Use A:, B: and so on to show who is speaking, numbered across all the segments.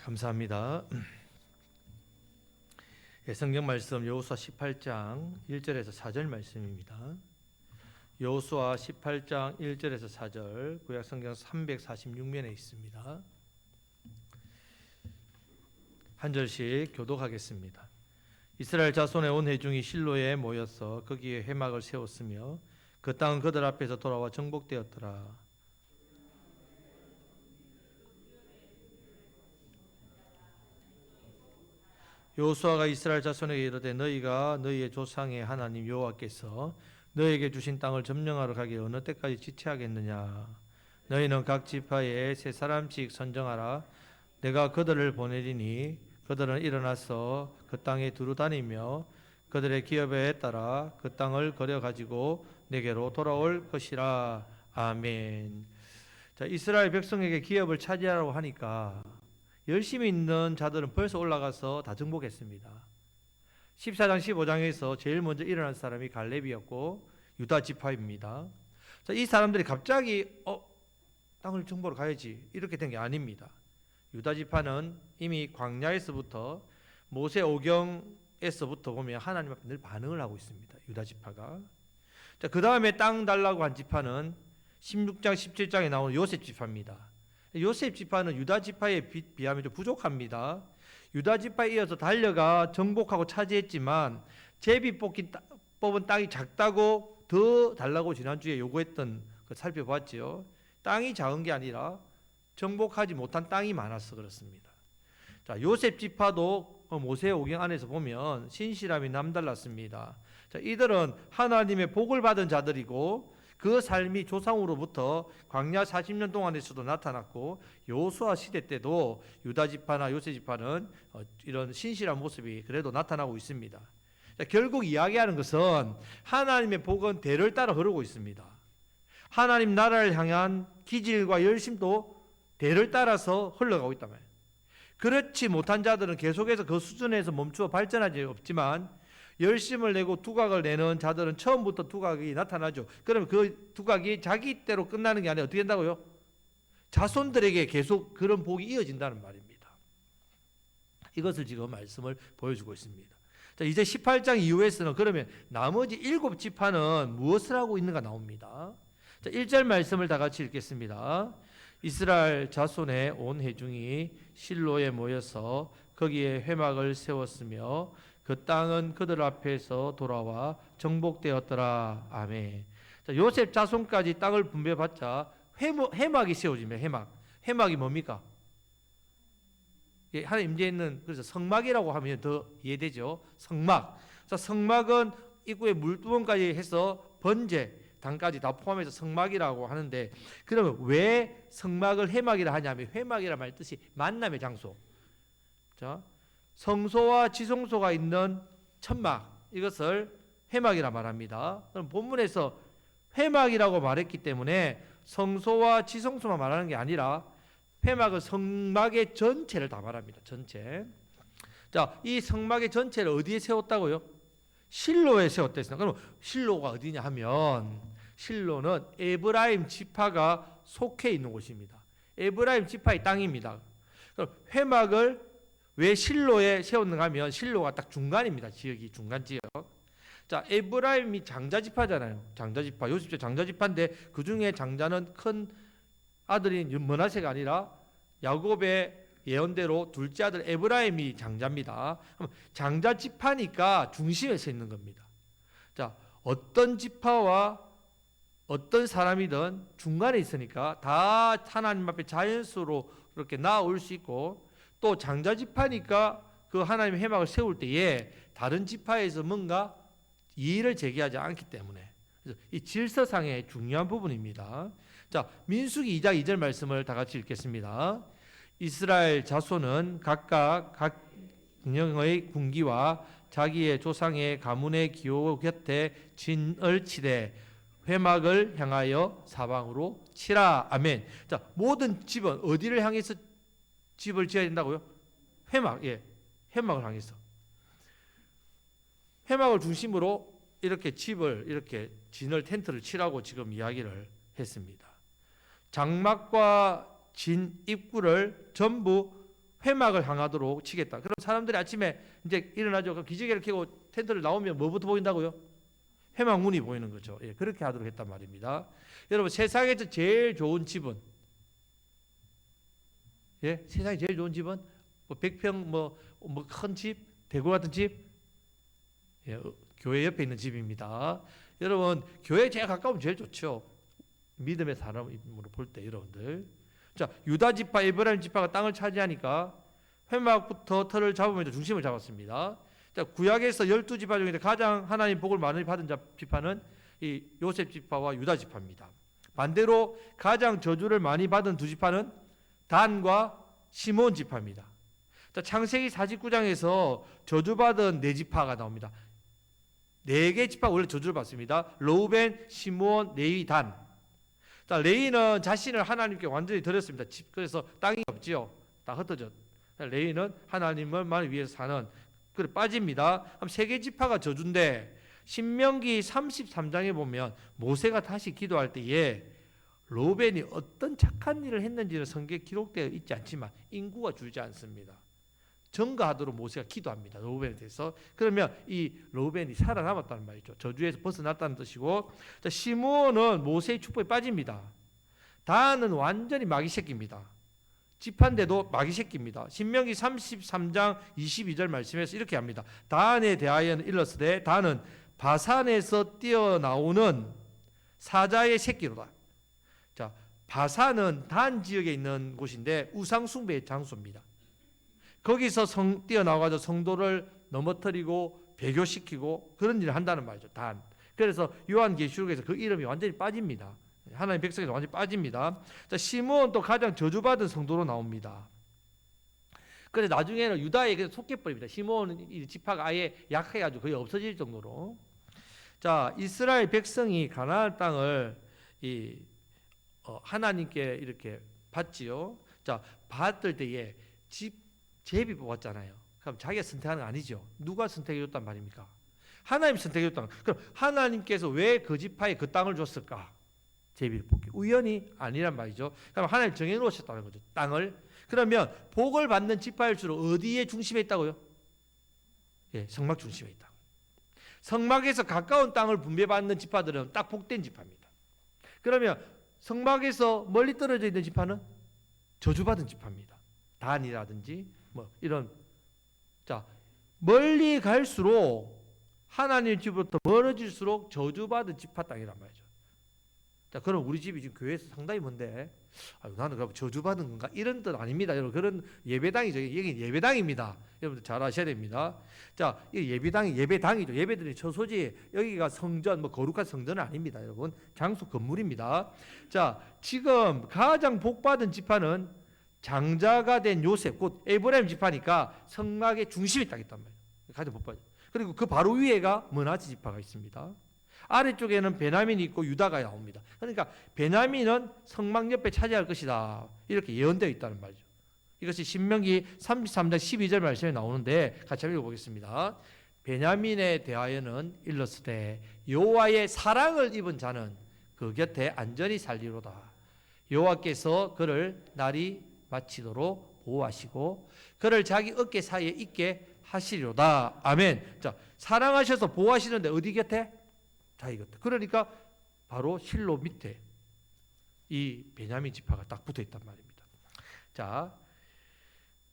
A: 감사합니다. 성경 말씀 여호수아 18장 1절에서 4절 말씀입니다. 여호수아 18장 1절에서 4절 구약 성경 346면에 있습니다. 한 절씩 교독하겠습니다. 이스라엘 자손의 온 회중이 실로에 모여서 거기에 회막을 세웠으며 그 땅은 그들 앞에서 돌아와 정복되었더라. 여호수아가 이스라엘 자손에게 이르되 너희가 너희의 조상의 하나님 여호와께서 너희에게 주신 땅을 점령하러 가기 어느 때까지 지체하겠느냐. 너희는 각 지파에 세 사람씩 선정하라. 내가 그들을 보내리니 그들은 일어나서 그 땅에 두루 다니며 그들의 기업에 따라 그 땅을 거려 가지고 내게로 돌아올 것이라. 아멘. 자, 이스라엘 백성에게 기업을 차지하라고 하니까 열심히 있는 자들은 벌써 올라가서 다 정복했습니다. 14장 15장에서 제일 먼저 일어난 사람이 갈렙이었고 유다 지파입니다. 자, 이 사람들이 갑자기 땅을 정복하러 가야지 이렇게 된 게 아닙니다. 유다 지파는 이미 광야에서부터 모세오경에서부터 보면 하나님 앞에 늘 반응을 하고 있습니다. 유다 지파가. 자, 그 다음에 땅 달라고 한 지파는 16장 17장에 나오는 요셉 지파입니다. 요셉 지파는 유다 지파에 비하면 좀 부족합니다. 유다 지파에 이어서 달려가 정복하고 차지했지만 제비 뽑은 땅이 작다고 더 달라고 지난주에 요구했던 거 살펴봤죠. 땅이 작은 게 아니라 정복하지 못한 땅이 많아서 그렇습니다. 자, 요셉 지파도 모세오경 안에서 보면 신실함이 남달랐습니다. 자, 이들은 하나님의 복을 받은 자들이고 그 삶이 조상으로부터 광야 40년 동안에서도 나타났고 여호수아 시대 때도 유다 지파나 요셉 지파는 이런 신실한 모습이 그래도 나타나고 있습니다. 자, 결국 이야기하는 것은 하나님의 복은 대를 따라 흐르고 있습니다. 하나님 나라를 향한 기질과 열심도 대를 따라서 흘러가고 있단 말이에요. 그렇지 못한 자들은 계속해서 그 수준에서 멈추어 발전하지 없지만 열심을 내고 두각을 내는 자들은 처음부터 두각이 나타나죠. 그러면 그 두각이 자기 때로 끝나는 게 아니라 어떻게 된다고요? 자손들에게 계속 그런 복이 이어진다는 말입니다. 이것을 지금 말씀을 보여주고 있습니다. 자, 이제 18장 이후에서는 그러면 나머지 7지파는 무엇을 하고 있는가 나옵니다. 자, 1절 말씀을 다 같이 읽겠습니다. 이스라엘 자손의 온 회중이 실로에 모여서 거기에 회막을 세웠으며 그 땅은 그들 앞에서 돌아와 정복되었더라. 아멘. 자, 요셉 자손까지 땅을 분배받자 회막이 세워지며 해막이 뭡니까? 예, 하나님 임재에 있는 그래서 성막이라고 하면 더 이해되죠. 성막. 자, 성막은 입구에 물두멍까지 해서 번제 당까지 다 포함해서 성막이라고 하는데 그러면 왜 성막을 해막이라 하냐면 회막이라 말 뜻이 만남의 장소. 자, 성소와 지성소가 있는 천막 이것을 회막이라 말합니다. 그럼 본문에서 회막이라고 말했기 때문에 성소와 지성소만 말하는 게 아니라 회막은 성막의 전체를 다 말합니다. 전체. 자, 이 성막의 전체를 어디에 세웠다고요? 실로에 세웠다 했습니다. 그럼 실로가 어디냐 하면 실로는 에브라임 지파가 속해 있는 곳입니다. 에브라임 지파의 땅입니다. 그럼 회막을 왜 실로에 세웠는가 하면 실로가 딱 중간입니다. 지역이 중간 지역. 자, 에브라임이 장자지파잖아요. 장자지파. 요셉 장자지파인데 그 중에 장자는 큰 아들인 므낫세가 아니라 야곱의 예언대로 둘째 아들 에브라임이 장자입니다. 장자지파니까 중심에 서 있는 겁니다. 자, 어떤 지파와 어떤 사람이든 중간에 있으니까 다 하나님 앞에 자연스러워 그렇게 나아올 수 있고 또 장자지파니까 그 하나님의 회막을 세울 때에 다른 지파에서 뭔가 이의를 제기하지 않기 때문에 그래서 이 질서상의 중요한 부분입니다. 자, 민수기 2장 2절 말씀을 다 같이 읽겠습니다. 이스라엘 자손은 각각 각 진영의 군기와 자기의 조상의 가문의 기호 곁에 진을 치되 회막을 향하여 사방으로 치라. 아멘. 자, 모든 집은 어디를 향해서 집을 지어야 된다고요? 회막, 예, 회막을 향해서. 회막을 중심으로 이렇게 집을 이렇게 진을 텐트를 치라고 지금 이야기를 했습니다. 장막과 진 입구를 전부 회막을 향하도록 치겠다. 그럼 사람들이 아침에 이제 일어나죠. 그럼 기지개를 켜고 텐트를 나오면 뭐부터 보인다고요? 회막 문이 보이는 거죠. 예, 그렇게 하도록 했단 말입니다. 여러분 세상에서 제일 좋은 집은 예, 세상에 제일 좋은 집은 뭐 100평 뭐 큰 집, 대구 같은 집, 예, 교회 옆에 있는 집입니다. 여러분 교회 제일 가까우면 제일 좋죠. 믿음의 사람으로 볼 때 여러분들. 자, 유다 지파, 에브라임 지파가 땅을 차지하니까 회막부터 터를 잡으면서 중심을 잡았습니다. 자, 구약에서 12지파 중에 가장 하나님 복을 많이 받은 지파는 이 요셉 지파와 유다 지파입니다. 반대로 가장 저주를 많이 받은 두 지파는 단과 시몬 지파입니다. 자, 창세기 49장에서 저주받은 네 지파가 나옵니다. 네 개 지파 원래 저주를 받습니다. 르우벤, 시므온, 레위, 단. 자, 레위는 자신을 하나님께 완전히 드렸습니다. 그래서 땅이 없지요. 다 흩어져. 레위는 하나님을 위해서 사는 그래 빠집니다. 그럼 세 개 지파가 저주인데 신명기 33장에 보면 모세가 다시 기도할 때에 르우벤이 어떤 착한 일을 했는지는 성경에 기록되어 있지 않지만 인구가 줄지 않습니다. 전가하도록 모세가 기도합니다. 르우벤에 대해서. 그러면 이 르우벤이 살아남았다는 말이죠. 저주에서 벗어났다는 뜻이고, 자, 시므온은 모세의 축복에 빠집니다. 단은 완전히 마귀 새끼입니다. 지파인데도 마귀 새끼입니다. 신명기 33장 22절 말씀에서 이렇게 합니다. 단에 대하여는 일렀으되 단은 바산에서 뛰어나오는 사자의 새끼로다. 자, 바산은 단 지역에 있는 곳인데 우상 숭배의 장소입니다. 거기서 뛰어나와서 성도를 넘어뜨리고 배교시키고 그런 일을 한다는 말이죠. 단. 그래서 요한계시록에서 그 이름이 완전히 빠집니다. 하나님 백성에서 완전히 빠집니다. 자, 시므온 또 가장 저주받은 성도로 나옵니다. 그런데 나중에는 유다에게 속개버립니다. 시므온 지파가 아예 약해가지고 거의 없어질 정도로. 자, 이스라엘 백성이 가나안 땅을 하나님께 이렇게 받지요. 자, 받을 때에 제비 뽑았잖아요. 그럼 자기가 선택하는 거 아니죠. 누가 선택해줬단 말입니까? 하나님 선택해줬단 말이에요. 그럼 하나님께서 왜 그 지파에 그 땅을 줬을까? 제비를 뽑기. 우연이 아니란 말이죠. 그럼 하나님 정해놓으셨다는 거죠. 땅을. 그러면 복을 받는 지파일수록 어디에 중심에 있다고요? 예, 성막 중심에 있다. 성막에서 가까운 땅을 분배받는 지파들은 딱 복된 지파입니다. 그러면 성막에서 멀리 떨어져 있는 지파는 저주받은 지파입니다. 단이라든지 뭐 이런. 자, 멀리 갈수록 하나님 집으로부터 멀어질수록 저주받은 지파 땅이란 말이죠. 자, 그럼 우리 집이 지금 교회에서 상당히 먼데 나는 그럼 저주받은 건가? 이런 뜻 아닙니다. 여러분, 그런 예배당이죠. 여기 예배당입니다. 여러분들 잘 아셔야 됩니다. 자, 이 예배당이죠. 예배드리는 처소지. 여기가 성전, 뭐 거룩한 성전은 아닙니다. 여러분, 장소 건물입니다. 자, 지금 가장 복받은 지파는 장자가 된 요셉, 곧 에브라임 지파니까 성막의 중심에 딱 있단 말이에요. 가장 복받은. 그리고 그 바로 위에가 므낫세 지파가 있습니다. 아래쪽에는 베냐민이 있고 유다가 나옵니다. 그러니까 베냐민은 성막 옆에 차지할 것이다. 이렇게 예언되어 있다는 말이죠. 이것이 신명기 33장 12절 말씀에 나오는데 같이 한번 읽어보겠습니다. 베냐민에 대하여는 일렀으되 여호와의 사랑을 입은 자는 그 곁에 안전히 살리로다. 여호와께서 그를 날이 마치도록 보호하시고 그를 자기 어깨 사이에 있게 하시리로다. 아멘. 자, 사랑하셔서 보호하시는데 어디 곁에? 자기 곁에. 그러니까 바로 실로 밑에 이 베냐민 지파가 딱 붙어 있단 말입니다. 자,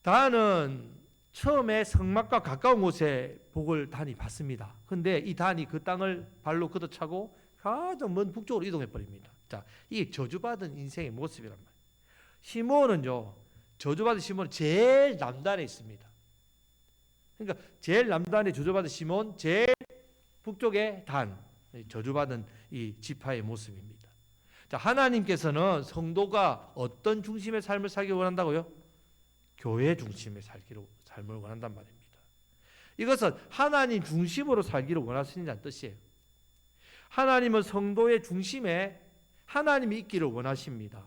A: 단은 처음에 성막과 가까운 곳에 복을 단이 받습니다. 근데 이 단이 그 땅을 발로 걷어차고 가장 먼 북쪽으로 이동해 버립니다. 자, 이게 저주받은 인생의 모습이란 말이에요. 시므온은요, 저주받은 시므온은 제일 남단에 있습니다. 그러니까 제일 남단에 저주받은 시므온, 제일 북쪽에 단, 저주받은 이 지파의 모습입니다. 자, 하나님께서는 성도가 어떤 중심의 삶을 살기 원한다고요? 교회 중심의 삶을 원한단 말입니다. 이것은 하나님 중심으로 살기를 원하신다는 뜻이에요. 하나님은 성도의 중심에 하나님이 있기를 원하십니다.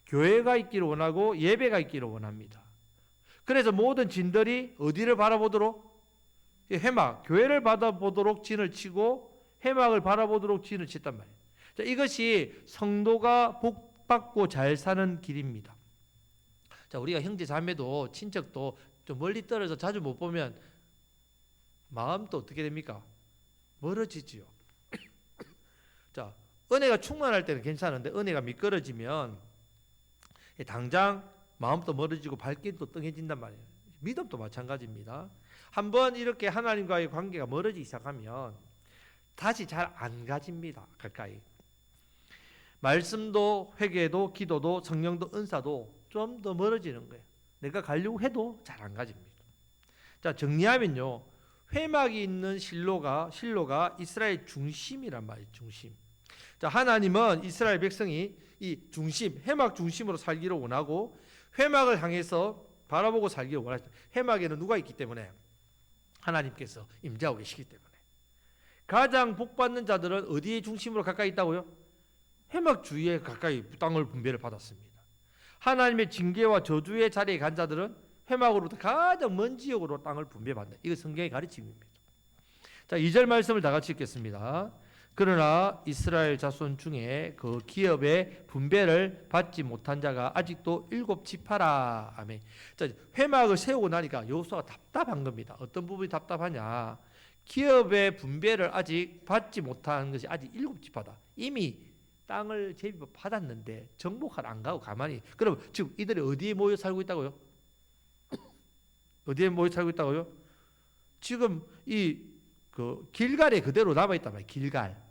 A: 교회가 있기를 원하고 예배가 있기를 원합니다. 그래서 모든 진들이 어디를 바라보도록? 회막, 교회를 바라보도록 진을 치고 회막을 바라보도록 진을 쳤단 말이에요. 자, 이것이 성도가 복받고 잘 사는 길입니다. 자, 우리가 형제 자매도 친척도 좀 멀리 떨어져 자주 못 보면 마음도 어떻게 됩니까? 멀어지지요. 자, 은혜가 충만할 때는 괜찮은데 은혜가 미끄러지면 당장 마음도 멀어지고 발길도 뚱해진단 말이에요. 믿음도 마찬가지입니다. 한번 이렇게 하나님과의 관계가 멀어지기 시작하면 다시 잘 안 가집니다. 가까이. 말씀도 회개도 기도도 성령도 은사도 좀 더 멀어지는 거예요. 내가 가려고 해도 잘 안 가집니다. 자, 정리하면요. 회막이 있는 실로가 이스라엘 중심이란 말이에요. 중심. 자, 하나님은 이스라엘 백성이 이 중심, 회막 중심으로 살기를 원하고 회막을 향해서 바라보고 살기를 원하시죠. 회막에는 누가 있기 때문에? 하나님께서 임재하고 계시기 때문에. 가장 복받는 자들은 어디에 중심으로 가까이 있다고요? 회막 주위에 가까이 땅을 분배를 받았습니다. 하나님의 징계와 저주의 자리에 간 자들은 회막으로부터 가장 먼 지역으로 땅을 분배받는다. 이거 성경의 가르침입니다. 자, 2절 말씀을 다 같이 읽겠습니다. 그러나 이스라엘 자손 중에 그 기업의 분배를 받지 못한 자가 아직도 7지파라. 아멘. 자, 회막을 세우고 나니까 여호수아가 답답한 겁니다. 어떤 부분이 답답하냐? 기업의 분배를 아직 받지 못한 것이 아직 7지파다. 이미 땅을 제비 받았는데 정복하러 안 가고 가만히. 그럼 지금 이들이 어디에 모여 살고 있다고요? 어디에 모여 살고 있다고요? 지금 그 길갈에 그대로 남아 있단 말이에요.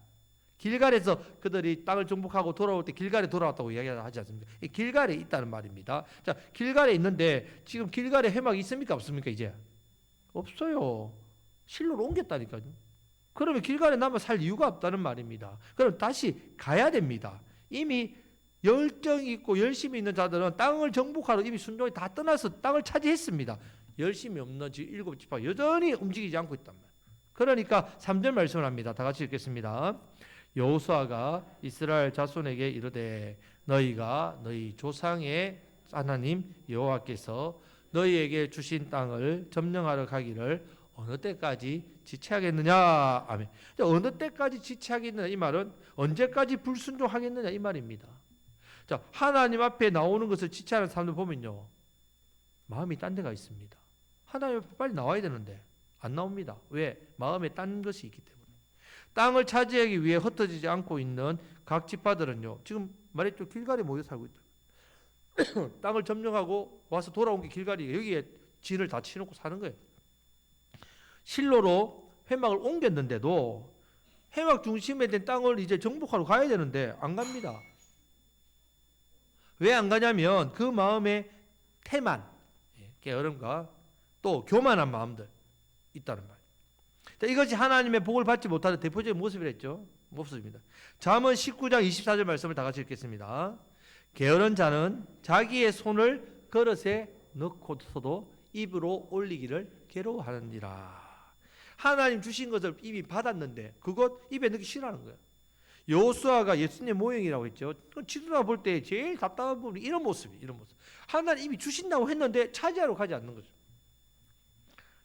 A: 길갈에서 그들이 땅을 정복하고 돌아올 때 길갈에 돌아왔다고 이야기하지 않습니까? 길갈에 있다는 말입니다. 자, 길갈에 있는데 지금 길갈에 회막이 있습니까? 없습니까? 이제 없어요. 실로로 옮겼다니까요. 그러면 길갈에 남아 살 이유가 없다는 말입니다. 그럼 다시 가야 됩니다. 이미 열정이 있고 열심히 있는 자들은 땅을 정복하러 이미 순종이 다 떠나서 땅을 차지했습니다. 열심히 없는 7지파 여전히 움직이지 않고 있단 말이에요. 그러니까 3절 말씀을 합니다. 다 같이 읽겠습니다. 여호수아가 이스라엘 자손에게 이르되 너희가 너희 조상의 하나님 여호와께서 너희에게 주신 땅을 점령하러 가기를 어느 때까지 지체하겠느냐. 아멘. 어느 때까지 지체하겠느냐 이 말은 언제까지 불순종하겠느냐 이 말입니다. 자, 하나님 앞에 나오는 것을 지체하는 사람들 보면요, 마음이 딴 데가 있습니다. 하나님 앞에 빨리 나와야 되는데 안 나옵니다. 왜? 마음에 딴 것이 있기 때문에. 땅을 차지하기 위해 흩어지지 않고 있는 각 지파들은요, 지금 말했죠, 길갈에 모여 살고 있다. 땅을 점령하고 와서 돌아온 게 길갈이에요. 여기에 진을 다 치놓고 사는 거예요. 실로로 회막을 옮겼는데도 회막 중심에 된 땅을 이제 정복하러 가야 되는데 안 갑니다. 왜 안 가냐면 그 마음에 태만, 게으름과 또 교만한 마음들 있다는 말. 이것이 하나님의 복을 받지 못하는 대표적인 모습이랬죠. 모습입니다. 잠언 19장 24절 말씀을 다 같이 읽겠습니다. 게으른 자는 자기의 손을 그릇에 넣고서도 입으로 올리기를 괴로워하느니라. 하나님 주신 것을 이미 받았는데 그것 입에 넣기 싫어하는 거예요. 여호수아가 예수님 모형이라고 했죠. 지도자 볼 때 제일 답답한 부분이 이런 모습이에요. 이런 모습. 하나님 이미 주신다고 했는데 차지하러 가지 않는 거죠.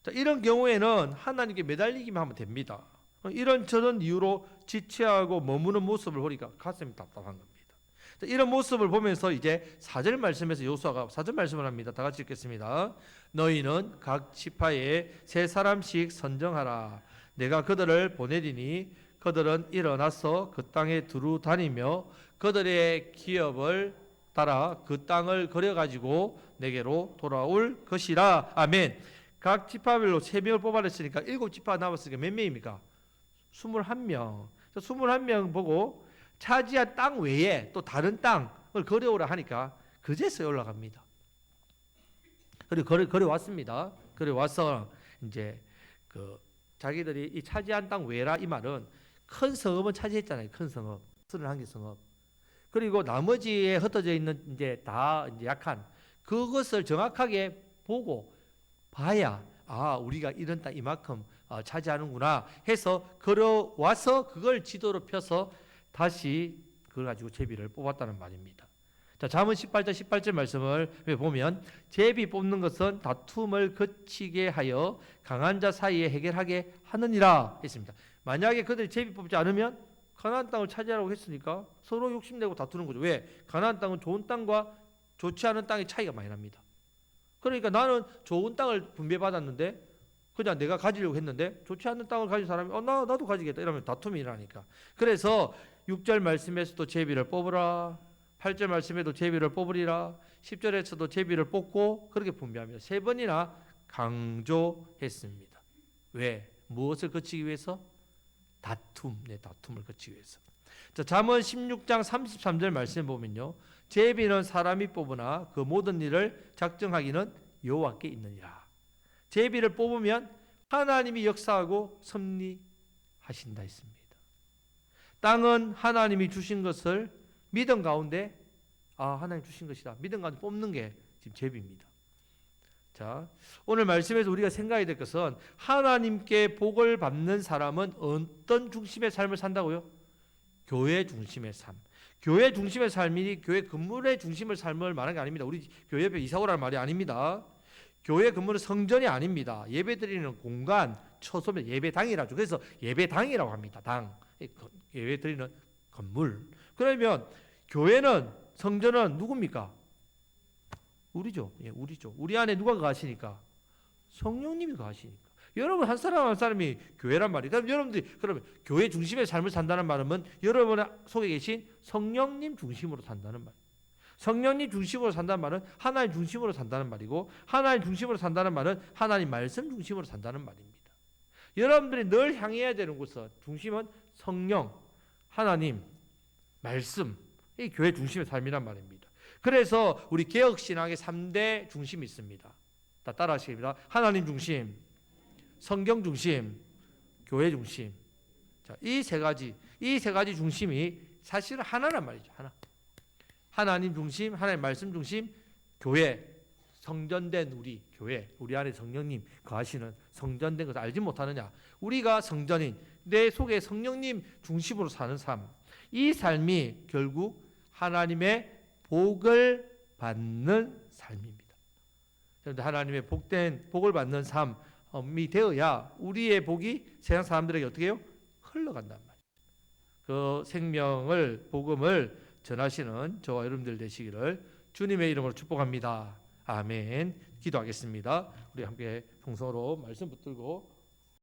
A: 자, 이런 경우에는 하나님께 매달리기만 하면 됩니다. 이런 저런 이유로 지체하고 머무는 모습을 보니까 가슴이 답답한 겁니다. 자, 이런 모습을 보면서 이제 4절 말씀에서 여호수아가 4절 말씀을 합니다. 다 같이 읽겠습니다. 너희는 각 지파에 세 사람씩 선정하라. 내가 그들을 보내리니 그들은 일어나서 그 땅에 두루 다니며 그들의 기업을 따라 그 땅을 거려가지고 내게로 돌아올 것이라. 아멘. 각 지파별로 3명을 뽑아냈으니까 7지파 남았으니까 몇 명입니까? 21명. 21명 보고 차지한 땅 외에 또 다른 땅을 거려오라 하니까 그제서야 올라갑니다. 그리고 거려왔습니다. 거려와서 이제 자기들이 이 차지한 땅 외라 이 말은 큰 성읍은 차지했잖아요. 큰 성읍, 31개 성읍. 그리고 나머지에 흩어져 있는 이제 다 이제 약한 그것을 정확하게 보고 봐야 우리가 이런 땅 이만큼 차지하는구나 해서 걸어와서 그걸 지도로 펴서 다시 그걸 가지고 제비를 뽑았다는 말입니다. 자, 잠언 18절 말씀을 보면 제비 뽑는 것은 다툼을 그치게 하여 강한 자 사이에 해결하게 하느니라 했습니다. 만약에 그들이 제비 뽑지 않으면 가나안 땅을 차지하라고 했으니까 서로 욕심내고 다투는 거죠. 왜? 가나안 땅은 좋은 땅과 좋지 않은 땅의 차이가 많이 납니다. 그러니까 나는 좋은 땅을 분배받았는데 그냥 내가 가지려고 했는데 좋지 않은 땅을 가진 사람이 나도 가지겠다 이러면 다툼이 일어나니까. 그래서 6절 말씀에서도 제비를 뽑으라, 8절 말씀에도 제비를 뽑으리라, 10절에서도 제비를 뽑고 그렇게 분배합니다. 3번이나 강조했습니다. 왜? 무엇을 거치기 위해서? 다툼을 거치기 위해서. 자, 잠언 16장 33절 말씀 보면요, 제비는 사람이 뽑으나 그 모든 일을 작정하기는 여호와께 있느니라. 제비를 뽑으면 하나님이 역사하고 섭리하신다 했습니다. 땅은 하나님이 주신 것을 믿음 가운데 하나님 주신 것이다, 믿음 가운데 뽑는 게 지금 제비입니다. 자, 오늘 말씀에서 우리가 생각해야 될 것은 하나님께 복을 받는 사람은 어떤 중심의 삶을 산다고요? 교회 중심의 삶. 교회 중심의 삶이 교회 건물의 중심을 삶을 말하는 게 아닙니다. 우리 교회 옆에 이사 오라는 말이 아닙니다. 교회 건물은 성전이 아닙니다. 예배드리는 공간, 처소면 예배당이라죠. 그래서 예배당이라고 합니다. 당. 예배드리는 건물. 그러면 교회는, 성전은 누굽니까? 우리죠. 예, 우리죠. 우리 안에 누가 거하시니까? 성령님이 거하시니까. 여러분 한 사람 한 사람이 교회란 말이에요. 그럼 여러분들이 그러면 교회 중심의 삶을 산다는 말은 여러분 속에 계신 성령님 중심으로 산다는 말. 성령님 중심으로 산다는 말은 하나님 중심으로 산다는 말이고, 하나님 중심으로 산다는 말은 하나님 말씀 중심으로 산다는 말입니다. 여러분들이 늘 향해야 되는 곳은 중심은 성령, 하나님, 말씀, 이 교회 중심의 삶이란 말입니다. 그래서 우리 개혁신학의 3대 중심이 있습니다. 다 따라하시겠습니다. 하나님 중심, 성경 중심, 교회 중심. 자, 이 세 가지 중심이 사실은 하나란 말이죠. 하나님 중심, 하나님 말씀 중심, 교회, 성전된 우리 교회, 우리 안에 성령님 거하시는 성전된 것을 알지 못하느냐? 우리가 성전인 내 속에 성령님 중심으로 사는 삶, 이 삶이 결국 하나님의 복을 받는 삶입니다. 그런데 하나님의 복을 받는 삶이 되어야 우리의 복이 세상 사람들에게 어떻게 해요? 흘러간단 말이에요. 그 생명을, 복음을 전하시는 저와 여러분들 되시기를 주님의 이름으로 축복합니다. 아멘. 기도하겠습니다. 우리 함께 통성으로 말씀 붙들고